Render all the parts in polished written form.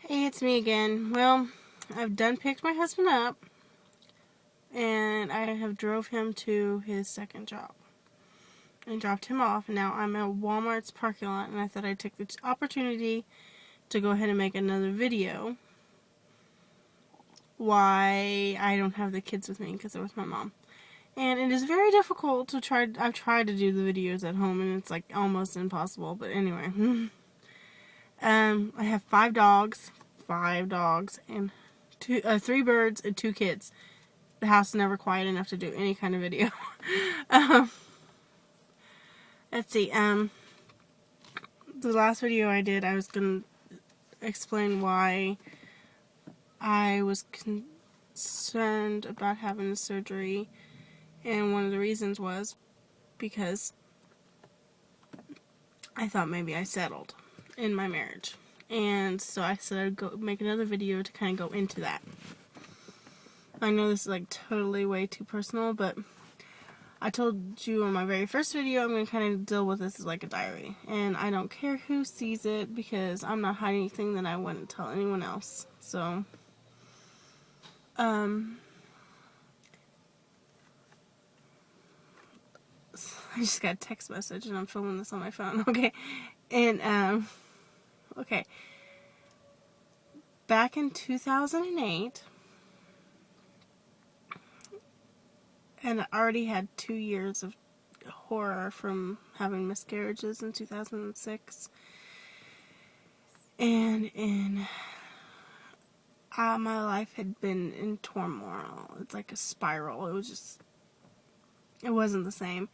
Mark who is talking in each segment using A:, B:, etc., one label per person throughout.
A: Hey, it's me again. Well, I've done picked my husband up, and I have drove him to his second job and dropped him off. And now I'm at Walmart's parking lot, and I thought I'd take the opportunity to go ahead and make another video. Why I don't have the kids with me because they're with my mom. And it is very difficult to try. I've tried to do the videos at home, and it's like almost impossible. But anyway, I have five dogs, and three birds and two kids. The house is never quiet enough to do any kind of video. um, let's see. The last video I did, I was gonna explain why I was concerned about having the surgery, and one of the reasons was because I thought maybe I settled in my marriage, and so I said I'd go make another video to kind of go into that. I know this is like totally way too personal, but I told you in my very first video I'm going to kind of deal with this as like a diary. And I don't care who sees it because I'm not hiding anything that I wouldn't tell anyone else. So, I just got a text message and I'm filming this on my phone. Okay. And, okay. Back in 2008, and I already had 2 years of horror from having miscarriages in 2006. And my life had been in turmoil. It's like a spiral. It wasn't the same.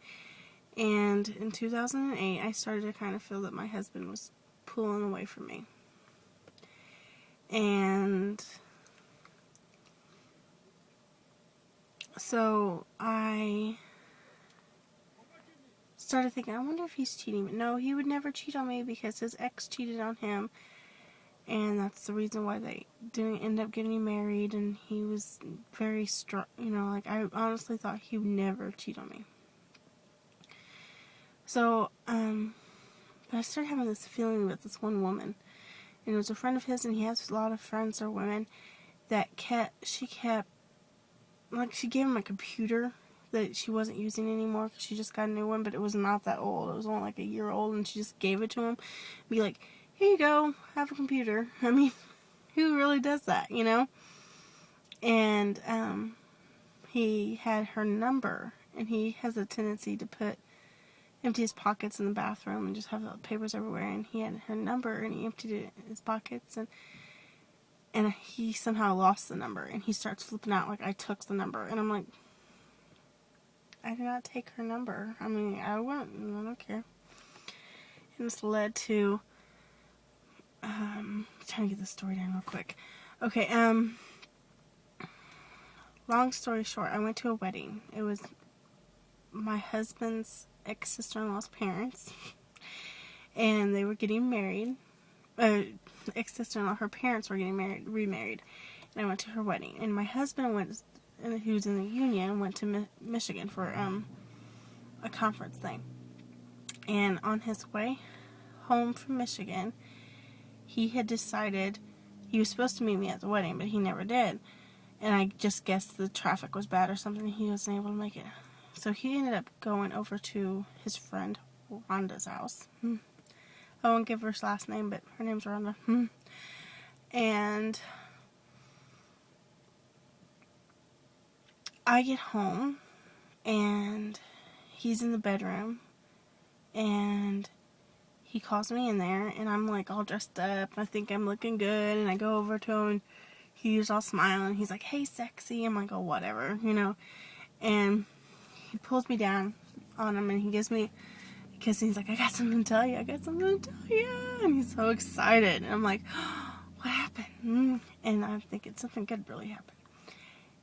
A: And in 2008, I started to kind of feel that my husband was pulling away from me. And so I started thinking, I wonder if he's cheating. But no, he would never cheat on me because his ex cheated on him. And that's the reason why they didn't end up getting married. And he was very strong. Like I honestly thought he would never cheat on me. So, but I started having this feeling with this one woman. And it was a friend of his, and he has a lot of friends that are women that she gave him a computer that she wasn't using anymore because she just got a new one, but it was not that old. It was only like a year old, and she just gave it to him. Be like, here you go, have a computer. I mean, who really does that, And, he had her number, and he has a tendency to empty his pockets in the bathroom and just have the papers everywhere, and he had her number and he emptied it in his pockets, and he somehow lost the number, and he starts flipping out like I took the number, and I'm like, I did not take her number. I mean, I don't care. And this led to trying to get the story down real quick. Okay, long story short, I went to a wedding. It was my husband's ex-sister-in-law's parents, and they were getting married. Ex-sister-in-law, her parents were getting remarried, and I went to her wedding. And my husband went, and he was in the union, went to Michigan for a conference thing. And on his way home from Michigan, he had decided he was supposed to meet me at the wedding, but he never did. And I just guessed the traffic was bad or something, and he wasn't able to make it. So he ended up going over to his friend Rhonda's house. I won't give her last name, but her name's Rhonda. And I get home, and he's in the bedroom, and he calls me in there, and I'm like all dressed up. I think I'm looking good, and I go over to him, and he's all smiling. He's like, hey, sexy. I'm like, oh, whatever, And he pulls me down on him, and he gives me a kiss, and he's like, I got something to tell you. And he's so excited. And I'm like, oh, what happened? And I'm thinking something good really happened.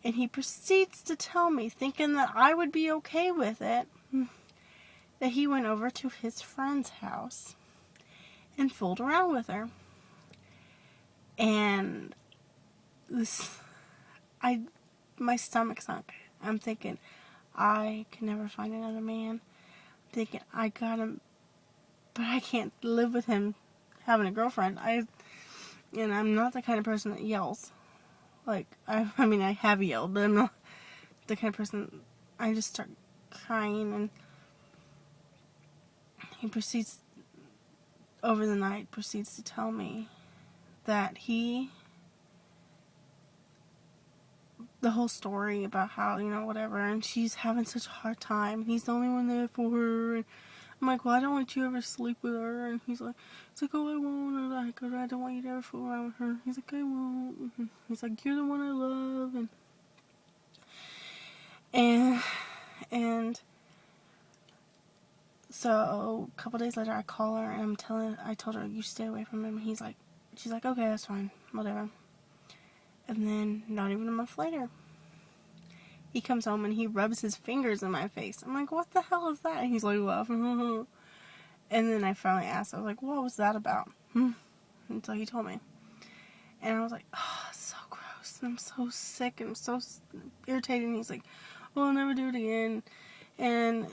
A: And he proceeds to tell me, thinking that I would be okay with it, that he went over to his friend's house and fooled around with her. And my stomach sunk. I'm thinking, I can never find another man. I'm thinking, I got him, but I can't live with him having a girlfriend. And I'm not the kind of person that yells. Like, I mean, I have yelled, but I'm not the kind of person, I just start crying, and he proceeds, over the night, proceeds to tell me that the whole story about how, whatever, and she's having such a hard time, he's the only one there for her, and I'm like, well, I don't want you to ever sleep with her, and he's like, oh, I won't, and I don't want you to ever fool around with her, he's like, I won't, he's like, you're the one I love, and so a couple days later, I call her, and I told her, you stay away from him, and she's like, okay, that's fine, whatever. And then, not even a month later, he comes home and he rubs his fingers in my face. I'm like, what the hell is that? And he's like, laughing. And then I finally asked, I was like, what was that about? Until he told me. And I was like, oh, it's so gross. And I'm so sick and I'm so irritated. And he's like, oh, I'll never do it again. And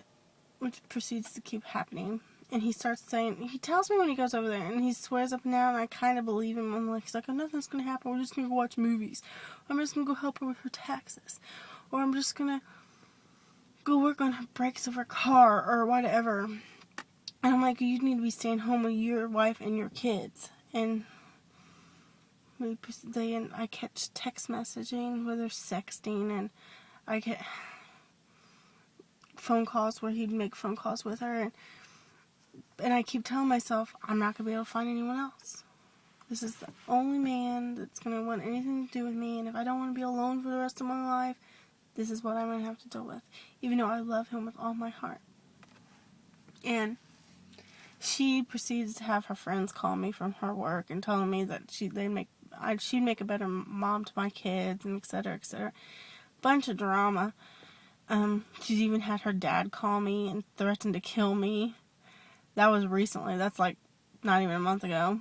A: which proceeds to keep happening. And he starts saying, he tells me when he goes over there, and he swears up and down, and I kind of believe him. I'm like, he's like, oh, nothing's going to happen. We're just going to go watch movies. Or I'm just going to go help her with her taxes. Or I'm just going to go work on her brakes of her car, or whatever. And I'm like, you need to be staying home with your wife and your kids. And I catch text messaging where they're sexting, and I get phone calls where he'd make phone calls with her, and I keep telling myself, I'm not going to be able to find anyone else. This is the only man that's going to want anything to do with me, and if I don't want to be alone for the rest of my life, this is what I'm going to have to deal with, even though I love him with all my heart. And she proceeds to have her friends call me from her work and telling me that she'd make a better mom to my kids, and et cetera, et cetera. Bunch of drama. She's even had her dad call me and threaten to kill me. That was recently. That's like not even a month ago.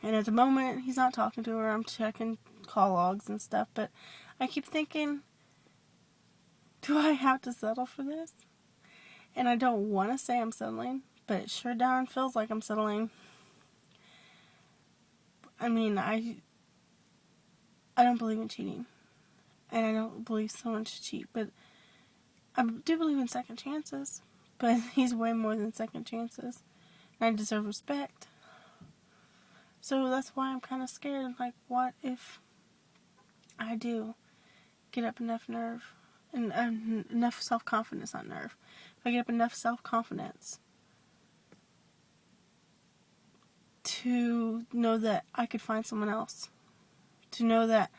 A: And at the moment, he's not talking to her. I'm checking call logs and stuff. But I keep thinking, do I have to settle for this? And I don't want to say I'm settling, but it sure darn feels like I'm settling. I mean, I don't believe in cheating. And I don't believe someone should cheat. But I do believe in second chances. But he's way more than second chances. And I deserve respect. So that's why I'm kind of scared. Like, what if I do get up enough nerve and enough self-confidence, not nerve. If I get up enough self-confidence to know that I could find someone else. To know that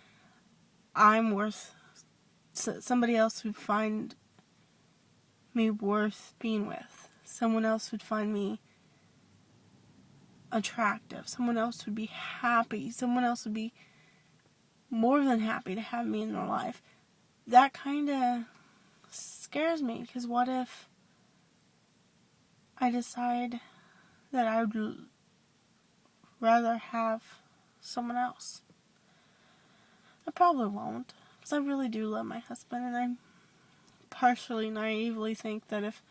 A: I'm worth, somebody else would find me worth being with. Someone else would find me attractive. Someone else would be happy. Someone else would be more than happy to have me in their life. That kind of scares me, because what if I decide that I would rather have someone else? I probably won't, because I really do love my husband, and I partially naively think that if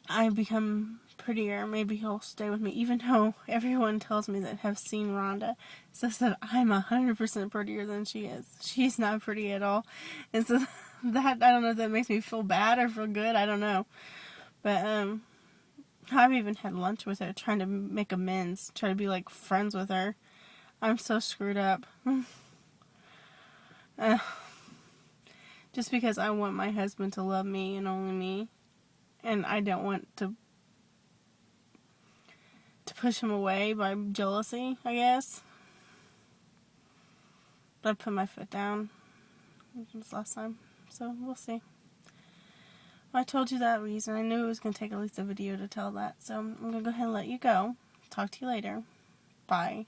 A: I become prettier, maybe he'll stay with me, even though everyone tells me that have seen Rhonda says that I'm 100% prettier than she is. She's not pretty at all. And so that, I don't know if that makes me feel bad or feel good, I don't know. But I've even had lunch with her, trying to make amends, try to be like friends with her. I'm so screwed up. Just because I want my husband to love me and only me. And I don't want to push him away by jealousy, I guess. But I put my foot down this last time, so we'll see. Well, I told you that reason. I knew it was going to take at least a video to tell that, so I'm going to go ahead and let you go. Talk to you later. Bye.